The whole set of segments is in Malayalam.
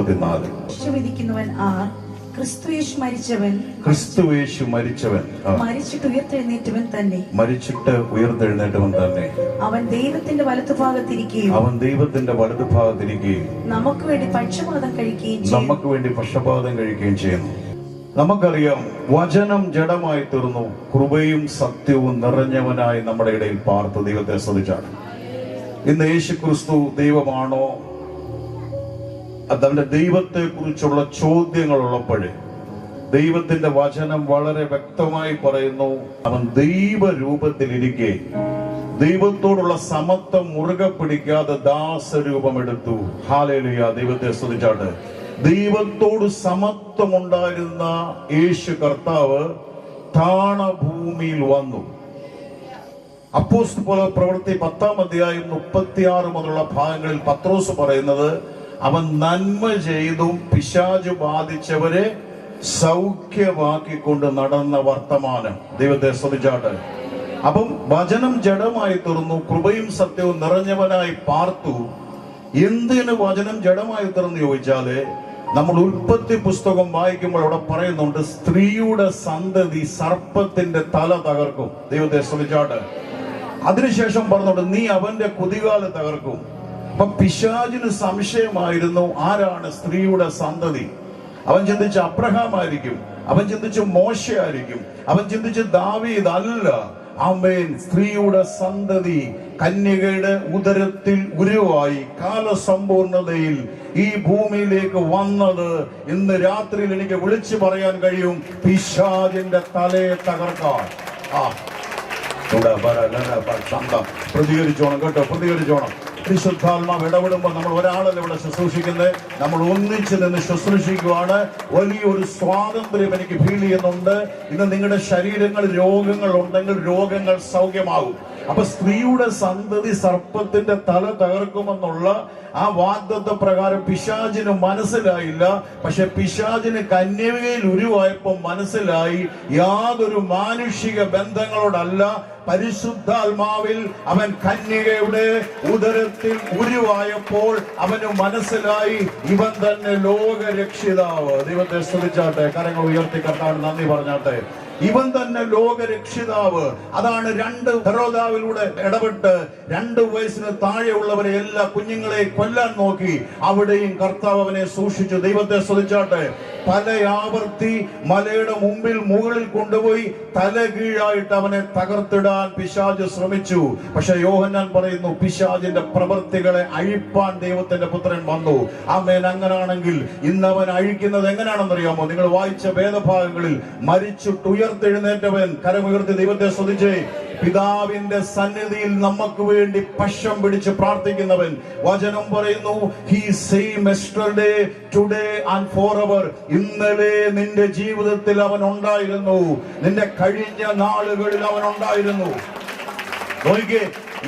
34. വിധിക്കുന്നവൻ ആർ? ക്രിസ്തുയേശു മരിച്ചവൻ മരിച്ചിട്ട് ഉയർത്തെഴുന്നേറ്റവൻ തന്നെ. അവൻ ദൈവത്തിന്റെ വലതുഭാഗത്തിരിക്കുകയും നമുക്ക് വേണ്ടി പക്ഷപാതം കഴിക്കുകയും ചെയ്യുന്നു. നമുക്കറിയാം, വചനം ജഡമായി തീർന്നു, കൃപയും സത്യവും നിറഞ്ഞവനായി നമ്മുടെ ഇടയിൽ പാർത്ത് ദൈവത്തെ സ്തുതിച്ചാണ്. ഇന്ന് യേശു ക്രിസ്തു ദൈവമാണോ? തന്റെ ദൈവത്തെ കുറിച്ചുള്ള ചോദ്യങ്ങൾ ഉള്ളപ്പോഴേ ദൈവത്തിന്റെ വചനം വളരെ വ്യക്തമായി പറയുന്നു, അവൻ ദൈവരൂപത്തിലിരിക്കെ ദൈവത്തോടുള്ള സമത്വം മുറുകെ പിടിക്കാതെ ദാസരൂപമെടുത്തു. ഹല്ലേലൂയ, ദൈവത്തെ സ്തുതിച്ചാട്ട്. ദൈവത്തോട് സമത്വം ഉണ്ടായിരുന്ന യേശു കർത്താവ് താണഭൂമിയിൽ വന്നു. അപ്പോസ്തല പ്രവൃത്തി 10-ാം അധ്യായം 36 മുതലുള്ള ഭാഗങ്ങളിൽ പത്രോസ് പറയുന്നത്, അവൻ നന്മ ചെയ്തും പിശാചു ബാധിച്ചവരെ സൗഖ്യമാക്കിക്കൊണ്ട് നടന്ന വർത്തമാനം. ദൈവത്തെ സ്തുതിച്ചാട്ട്. അപ്പം വചനം ജഡമായി തീർന്നു, കൃപയും സത്യവും നിറഞ്ഞവനായി പാർത്തു. എന്തിന് വചനം ജഡമായി തീർന്നു ചോദിച്ചാല്, നമ്മൾ ഉൽപ്പത്തി പുസ്തകം വായിക്കുമ്പോൾ അവിടെ പറയുന്നുണ്ട്, സ്ത്രീയുടെ സന്തതി സർപ്പത്തിന്റെ തല തകർക്കും. ദൈവത്തെ സ്തുതിച്ചാട്ട്. അതിനുശേഷം പറഞ്ഞോണ്ട്, നീ അവന്റെ കുതികാല് തകർക്കും. അപ്പൊ പിശാചിന് സംശയമായിരുന്നു, ആരാണ് സ്ത്രീയുടെ സന്തതി? അവൻ ചിന്തിച്ച് അബ്രഹാം ആയിരിക്കും, അവൻ ചിന്തിച്ച് മോശ ആയിരിക്കും, അവൻ ചിന്തിച്ച് ദാവീദ്. അല്ല, ആമേൻ, സ്ത്രീയുടെ സന്തതി കന്യകയുടെ ഉദരത്തിൽ ഉരുവായി കാലസമ്പൂർണതയിൽ ഈ ഭൂമിയിലേക്ക് വന്നത് ഇന്ന് രാത്രിയിൽ എനിക്ക് വിളിച്ചു പറയാൻ കഴിയും, പിശാചിന്റെ തലയെ തകർക്കാൻ. പ്രതികരിച്ചോണം കേട്ടോ, പ്രതികരിച്ചോണം. പരിശുദ്ധാത്മാവ് ഇടപെടുമ്പോൾ നമ്മൾ ഒരാളല്ല ഇവിടെ ശുശ്രൂഷിക്കുന്നത്, നമ്മൾ ഒന്നിച്ച് നിന്ന് ശുശ്രൂഷിക്കുവാണ്. വലിയൊരു സ്വാതന്ത്ര്യം എനിക്ക് ഫീൽ ചെയ്യുന്നുണ്ട്. ഇന്ന് നിങ്ങളുടെ ശരീരങ്ങൾ രോഗങ്ങൾ ഉണ്ടെങ്കിൽ രോഗങ്ങൾ സൗഖ്യമാകും. അപ്പൊ സ്ത്രീയുടെ സന്തതി സർപ്പത്തിന്റെ തല തകർക്കുമെന്നുള്ള ആ വാഗ്ദത്ത പ്രകാരം പിശാചിന് മനസ്സിലായില്ല. പക്ഷെ പിശാചിന് കന്യകയിൽ ഉരുവായപ്പോൾ മനസ്സിലായി, യാതൊരു മാനുഷിക ബന്ധങ്ങളോടല്ല, പരിശുദ്ധാത്മാവിൽ അവൻ കന്യകയുടെ ഉദരത്തിൽ ഉരുവായപ്പോൾ അവന് മനസ്സിലായി, ഇവൻ തന്നെ ലോകരക്ഷിതാവ്. ദൈവത്തെ സ്തുതിച്ചാട്ടെ, കരങ്ങൾ ഉയർത്തി കർത്താവിന് നന്ദി പറഞ്ഞാട്ടെ. ഇവൻ തന്നെ ലോകരക്ഷിതാവ്. അതാണ് ഹെരോദാവിലൂടെ ഇടപെട്ട് 2 വയസ്സിന് താഴെയുള്ളവരെ എല്ലാ കുഞ്ഞുങ്ങളെ കൊല്ലാൻ നോക്കി. അവിടെയും കർത്താവ് അവനെ സൂക്ഷിച്ചു. ദൈവത്തെ സ്തുതിച്ചാട്ടെ. പല ആവർത്തി മലയുടെ മുകളിൽ കൊണ്ടുപോയി തല കീഴായിട്ട് അവനെ തകർത്തിടാൻ പിശാച് ശ്രമിച്ചു. പക്ഷെ യോഹന്നാൻ പറയുന്നു, പിശാചിന്റെ പ്രവൃത്തികളെ അഴിപ്പാൻ ദൈവത്തിന്റെ പുത്രൻ വന്നു. ആമേൻ. അങ്ങനാണെങ്കിൽ ഇന്ന് അവൻ അഴിക്കുന്നത് എങ്ങനെയാണെന്നറിയാമോ? നിങ്ങൾ വായിച്ച വേദഭാഗങ്ങളിൽ മരിച്ചിട്ട് ഉയർത്തെഴുന്നേറ്റവൻ, കരമുയർത്തി ദൈവത്തെ സ്തുതിച്ചേ, പിതാവിന്റെ സന്നിധിയിൽ നമുക്ക് വേണ്ടി പക്ഷം പിടിച്ച് പ്രാർത്ഥിക്കുന്നവൻ. വചനം പറയുന്നു, he same yesterday today and Forever. ഇന്നലെ നിന്റെ ജീവിതത്തിൽ അവൻ ഉണ്ടായിരുന്നു, നിന്റെ കഴിഞ്ഞ നാളുകളിൽ അവൻ ഉണ്ടായിരുന്നു. നോക്കിക്കേ,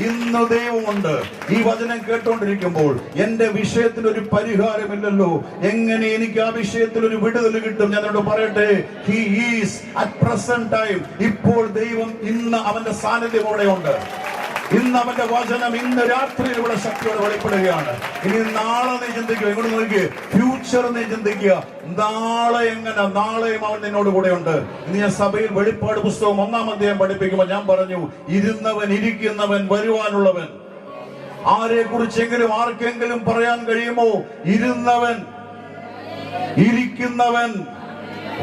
ഇന്ന് ദൈവമുണ്ട്. ഈ വചനം കേട്ടോണ്ടിരിക്കുമ്പോൾ എന്റെ വിഷയത്തിൽ ഒരു പരിഹാരമില്ലല്ലോ, എങ്ങനെ എനിക്ക് ആ വിഷയത്തിൽ ഒരു വിടുതൽ കിട്ടും? ഞാനോട് പറയട്ടെ, he is at present time. ഇപ്പോൾ ദൈവം, ഇന്ന് അവന്റെ സാന്നിധ്യം അവിടെയുണ്ട്. ഇന്ന് അവന്റെ വചനം ഇന്ന് രാത്രിയിൽ ഇവിടെ ശക്തിയോടെ വെളിപ്പെടുകയാണ്. ഇനി നാളെ നീ ചിന്തിക്കുക, ഇങ്ങോട്ട് നോക്കിയേ, ഫ്യൂച്ചർ നീ ചിന്തിക്കുക, നാളെ എങ്ങനെ? നാളെയും അവൻ നിന്നോട് കൂടെ ഉണ്ട്. ഇന്ന് ഞാൻ സഭയിൽ വെളിപ്പാട് പുസ്തകം 1-ാം അധ്യായം പഠിപ്പിക്കുമ്പോൾ ഞാൻ പറഞ്ഞു, ഇരുന്നവൻ, ഇരിക്കുന്നവൻ, വരുവാനുള്ളവൻ. ആരെ കുറിച്ചെങ്കിലും ആർക്കെങ്കിലും പറയാൻ കഴിയുമോ? ഇരുന്നവൻ, ഇരിക്കുന്നവൻ,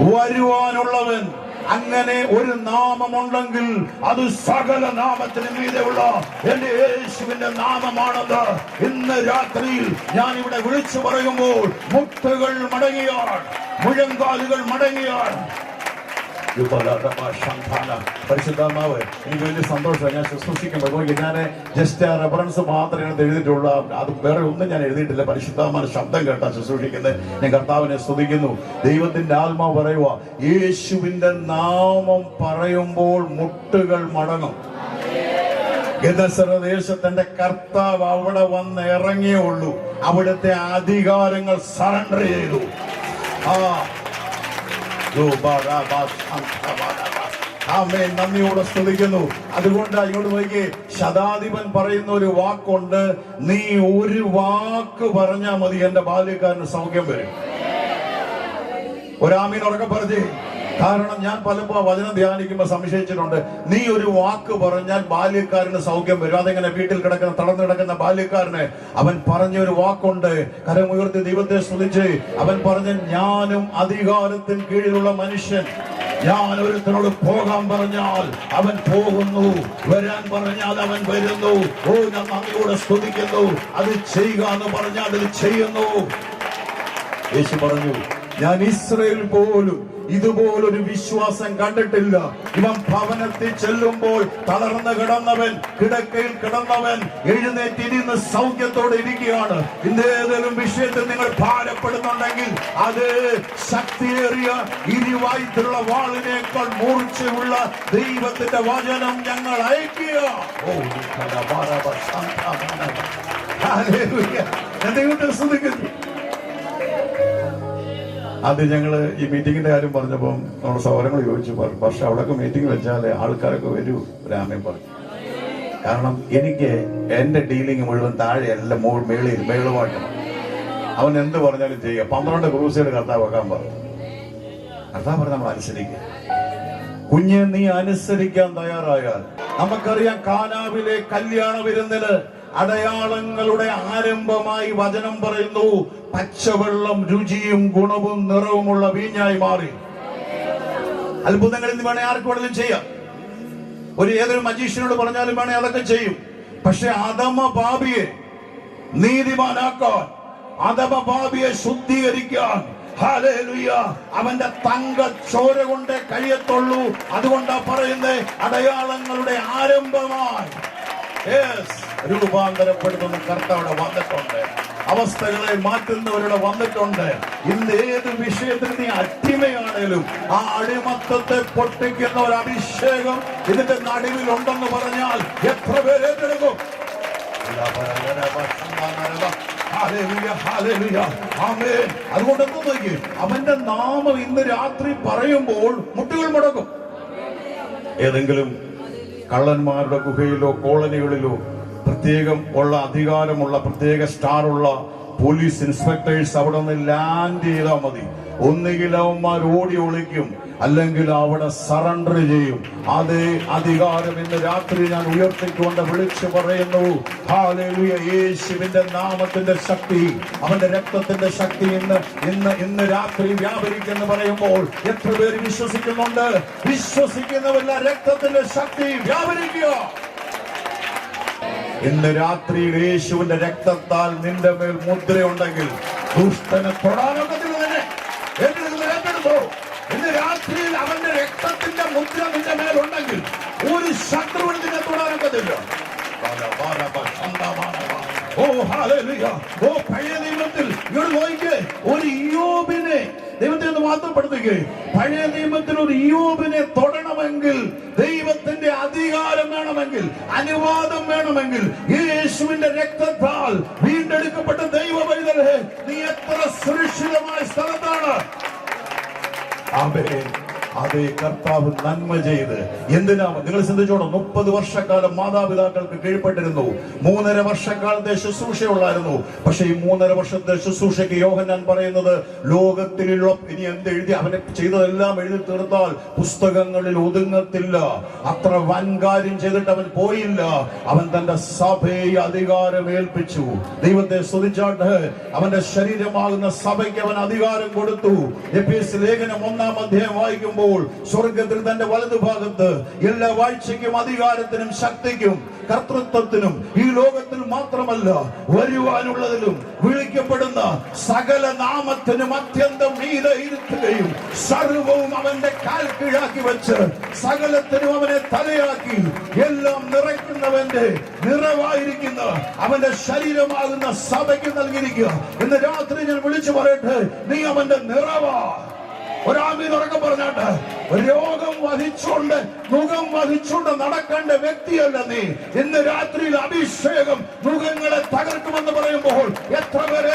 വരുവാനുള്ളവൻ. അങ്ങനെ ഒരു നാമമുണ്ടെങ്കിൽ അത് സകല നാമത്തിന് മീതെയുള്ള എന്റെ യേശുവിന്റെ നാമമാണത്. ഇന്ന് രാത്രിയിൽ ഞാൻ ഇവിടെ വിളിച്ചു പറയുമ്പോൾ മുട്ടുകൾ മടങ്ങിയാണ്, മുഴങ്കാലുകൾ മടങ്ങിയാണ്. പരിശുദ്ധാത്മാവ്, എനിക്ക് വലിയ സന്തോഷമാണ്. ഞാൻ ശുശ്രൂഷിക്കുമ്പോൾ ഞാൻ ജസ്റ്റ് ആ റെഫറൻസ് മാത്രമേ എഴുതിയിട്ടുള്ളൂ, അത് വേറെ ഒന്നും ഞാൻ എഴുതിയിട്ടില്ല. പരിശുദ്ധാത്മാവിന്റെ ശബ്ദം കേട്ടാ ശുശ്രൂഷിക്കുന്നത്. ഞാൻ കർത്താവിനെ സ്തുതിക്കുന്നു. ദൈവത്തിന്റെ ആത്മാവ് പറയുക, യേശുവിന്റെ നാമം പറയുമ്പോൾ മുട്ടുകൾ മടങ്ങും. ഗദസരദേശത്തിന്റെ കർത്താവ് അവിടെ വന്ന് ഇറങ്ങിയേ ഉള്ളൂ. അവിടുത്തെ അധികാരങ്ങൾ സറണ്ടർ ചെയ്തു. ആമേൻ. നന്ദിയോടെ സ്തുതിക്കുന്നു. അതുകൊണ്ട് ഇങ്ങോട്ട് നോക്കി, ശതാധിപൻ പറയുന്ന ഒരു വാക്കുണ്ട്, നീ ഒരു വാക്ക് പറഞ്ഞാൽ മതി, എന്റെ ബാല്യക്കാരന് സൗഖ്യം വരും. ഒരാമീൻ ഉറക്കെ പറഞ്ഞേ. കാരണം ഞാൻ പലപ്പോ വചനം ധ്യാനിക്കുമ്പോ സംശയിച്ചിട്ടുണ്ട്, നീ ഒരു വാക്ക് പറഞ്ഞാൽ ബാല്യക്കാരന് സൗഖ്യം വരും. അതെങ്ങനെ? വീട്ടിൽ കിടക്കുന്ന തളർന്നു കിടക്കുന്ന ബാല്യക്കാരന് അവൻ പറഞ്ഞ ഒരു വാക്കുണ്ട്, കരമുയർത്തി ദൈവത്തെ സ്തുതിച്ച് അവൻ പറഞ്ഞ, ഞാനും അധികാരത്തിന് കീഴിലുള്ള മനുഷ്യൻ, ഞാൻ ഒരുത്തനോട് പോകാൻ പറഞ്ഞാൽ അവൻ പോകുന്നു, വരാൻ പറഞ്ഞാൽ അവൻ വരുന്നു. ഓ, ഞാൻ നന്ദിയോടെ സ്തുതിക്കുന്നു. അത് ചെയ്യുക എന്ന് പറഞ്ഞാൽ അത് ചെയ്യുന്നു. യേശു പറഞ്ഞു, ഞാൻ ഇസ്രായേൽ പോലും ഇതുപോലൊരു വിശ്വാസം കണ്ടിട്ടില്ല. ഇവൻ ഭവനത്തിൽ ചെല്ലുമ്പോൾ തളർന്ന് കിടന്നവൻ, കിടക്കയിൽ കിടന്നവൻ എഴുന്നേറ്റിരുന്ന് സൗഖ്യത്തോടെ ഇരിക്കുകയാണ്. ഇതേതെങ്കിലും വിഷയത്തിൽ നിങ്ങൾ ഭാരപ്പെടുന്നുണ്ടെങ്കിൽ അത് ശക്തിയേറിയ ഇരുവായുധമുള്ള വാളിനേക്കാൾ മൂർച്ചയുള്ള ദൈവത്തിന്റെ വചനം ഞങ്ങൾ അയക്കുക. ദൈവത്തെ സ്തുതിക്കുന്നു. അത് ഞങ്ങള് ഈ മീറ്റിങ്ങിന്റെ കാര്യം പറഞ്ഞപ്പോൾ നമ്മുടെ സൗരങ്ങൾ ചോദിച്ചു, പക്ഷെ അവിടെയൊക്കെ മീറ്റിംഗ് വെച്ചാൽ ആൾക്കാരൊക്കെ വരൂ, രാമൻ പറഞ്ഞു. കാരണം എനിക്ക് എന്റെ ഡീലിംഗ് മുഴുവൻ താഴെയല്ല, മേളുമായിട്ടാണ്. അവൻ എന്ത് പറഞ്ഞാലും ചെയ്യുക. 12 ക്രൂസൈഡ് കർത്താവ് വെക്കാൻ പറഞ്ഞു. കർത്താവ് പറഞ്ഞ നമ്മൾ അനുസരിക്കുക. കുഞ്ഞെ, നീ അനുസരിക്കാൻ തയ്യാറായാൽ, നമുക്കറിയാം കാനാവിലെ കല്യാണ വിരുന്നില് അടയാളങ്ങളുടെ ആരംഭമായി വചനം പറയുന്നു, പച്ചവെള്ളം രുചിയും ഗുണവും നിറവുമുള്ള വീഞ്ഞായി മാറി. അത്ഭുതങ്ങൾ ഇന്ന് വേണേ ആർക്ക് വേണമെങ്കിലും ചെയ്യാം. ഏതൊരു മജീഷ്യനോട് പറഞ്ഞാലും വേണേ അതൊക്കെ ചെയ്യും. പക്ഷെ അധമ പാപിയെ നീതിമാനാക്കാൻ, അധമ പാപിയെ ശുദ്ധീകരിക്കാൻ, ഹല്ലേലൂയ, അവന്റെ തങ്ക ചോര കൊണ്ടേ കഴിയത്തുള്ളൂ. അതുകൊണ്ടാ പറയുന്നത്, അടയാളങ്ങളുടെ ആരംഭമായി രൂപാന്തരപ്പെടുത്തുന്ന കർത്താവിടെ വന്നിട്ടുണ്ട്. അവസ്ഥകളെ മാറ്റുന്നവരുടെ വന്നിട്ടുണ്ട്. ഇന്ന് ഏത് വിഷയത്തിൽ നീ അടിമയാണേലും ആ അടിമത്തത്തെ പൊട്ടിക്കുന്ന ഒരു അഭിഷേകം ഇതിന്റെ നടുവിലുണ്ടെന്ന് പറഞ്ഞാൽ എത്ര പേര് ഏറ്റെടുക്കും? അതുകൊണ്ട് എന്താ നോക്കി, അവന്റെ നാമം ഇന്ന് രാത്രി പറയുമ്പോൾ മുട്ടുകൾ മുടക്കും. ഏതെങ്കിലും കള്ളന്മാരുടെ ഗുഹയിലോ കോളനികളിലോ പ്രത്യേകം ഉള്ള അധികാരമുള്ള പ്രത്യേക സ്റ്റാറുള്ള പോലീസ് ഇൻസ്പെക്ടേഴ്സ് അവിടെ നിന്ന് ലാൻഡ് ചെയ്താൽ മതി. ഒന്നുകിൽ അവന്മാർ ഓടി ഒളിക്കും, അല്ലെങ്കിൽ അവിടെ സറണ്ടർ ചെയ്യും. അതേ അധികാരം ഇന്ന് രാത്രി ഞാൻ ഉയർത്തിക്കൊണ്ട് വിളിച്ചു പറയുന്നു, ഹല്ലേലൂയ. യേശുവിന്റെ നാമത്തിന്റെ ശക്തി, അവന്റെ രക്തത്തിന്റെ ശക്തി ഇന്ന് രാത്രി വ്യാപരിക്കെന്ന് പറയുമ്പോൾ എത്ര പേര് വിശ്വസിക്കുന്നുണ്ട്? വിശ്വസിക്കുന്നവല്ല, രക്തത്തിന്റെ ശക്തി വ്യാപരിക്കുക. ഇന്ന് രാത്രിയിൽ യേശുവിന്റെ രക്തത്താൽ നിന്റെ മേൽ മുദ്രയുണ്ടെങ്കിൽ ദുഷ്ടനെ തൊടാനൊക്കത്തില്ല. തന്നെ ഏറ്റെടുത്തോ. ഇന്ന് രാത്രിയിൽ അവന്റെ രക്തത്തിന്റെ മുദ്ര നിന്റെ മേലുണ്ടെങ്കിൽ ഒരു ശത്രുവിന് നിന്നെ തൊടാനൊക്കത്തില്ല. ഓ ഹല്ലേലൂയ. ഓ, പഴയ നിയമത്തിൽ ഇങ്ങോട്ട് നോക്കിക്കേ, ഒരു ഇയ്യോബിനെ ദൈവത്തെ ഒന്ന് മാത്രപ്പെടുത്തുകയും, പഴയ നിയമത്തിൽ ഒരു ഇയ്യോബിനെ തൊടണമെങ്കിൽ, ദൈവത്തിന്റെ അധികാരം വേണമെങ്കിൽ, അനുവാദം വേണമെങ്കിൽ, യേശുവിന്റെ രക്തത്താൽ വീണ്ടെടുക്കപ്പെട്ട ദൈവ പൈതലേ, നീ എത്ര സുരക്ഷിതമായ സ്ഥലത്താണ്. ആമേൻ. അതേ കർത്താവ് നന്മ ചെയ്ത് എന്തിനാ? നിങ്ങൾ ചിന്തിച്ചോണം. 30 വർഷക്കാലം മാതാപിതാക്കൾക്ക് കീഴ്പ്പെട്ടിരുന്നു. 3.5 വർഷക്കാലത്തെ ശുശ്രൂഷയുള്ളായിരുന്നു. പക്ഷെ ഈ 3.5 വർഷത്തെ ശുശ്രൂഷയ്ക്ക് യോഹന്നാൻ പറയുന്നത്, ലോകത്തിലുള്ള ഇനി എന്ത് എഴുതി അവനെ ചെയ്തതെല്ലാം എഴുതി തീർത്താൽ പുസ്തകങ്ങളിൽ ഒതുങ്ങത്തില്ല. അത്ര വൻകാര്യം ചെയ്തിട്ട് അവൻ പോയില്ല. അവൻ തന്റെ സഭയെ അധികാരം ഏൽപ്പിച്ചു. ദൈവത്തെ സ്തുതിച്ചാട്ട് അവന്റെ ശരീരമാകുന്ന സഭയ്ക്ക് അവൻ അധികാരം കൊടുത്തു. എഫേസ്യ ലേഖനം 1-ാം അധ്യായം വായിക്കുമ്പോൾ, സ്വർഗത്തിൽ തന്റെ വലതുഭാഗത്ത് എല്ലാ വാഴ്ചയ്ക്കും അധികാരത്തിനും ശക്തിക്കും കർത്തൃത്വത്തിനും ഈ ലോകത്തിൽ മാത്രമല്ല വരുവാനുള്ളതിലും വിളിക്കപ്പെടുന്ന സകല നാമത്തിനും അത്യന്തം മീതെ ഇരുത്തുകയും സർവവും അവന്റെ കാൽ കീഴാക്കി വെച്ച് സകലത്തിനും അവനെ തലയാക്കി എല്ലാം നിറയ്ക്കുന്നവന്റെ നിറവായിരിക്കുന്ന അവന്റെ ശരീരമാകുന്ന സഭയ്ക്ക് നൽകിയിരിക്കുക. ഇന്ന് രാത്രി ഞാൻ വിളിച്ചു പറയട്ടെ, നീ അവന്റെ നിറവാ. ഒരാമീൻ ഉറക്കെ പറഞ്ഞാട്ട്, രോഗം വഹിച്ചുകൊണ്ട് മുഖം വഹിച്ചുകൊണ്ട് നടക്കേണ്ട വ്യക്തിയല്ല നീ. ഇന്ന് രാത്രിയിൽ അഭിഷേകം മുഖങ്ങളെ തകർക്കുമെന്ന് പറയുമ്പോൾ എത്ര പേരെ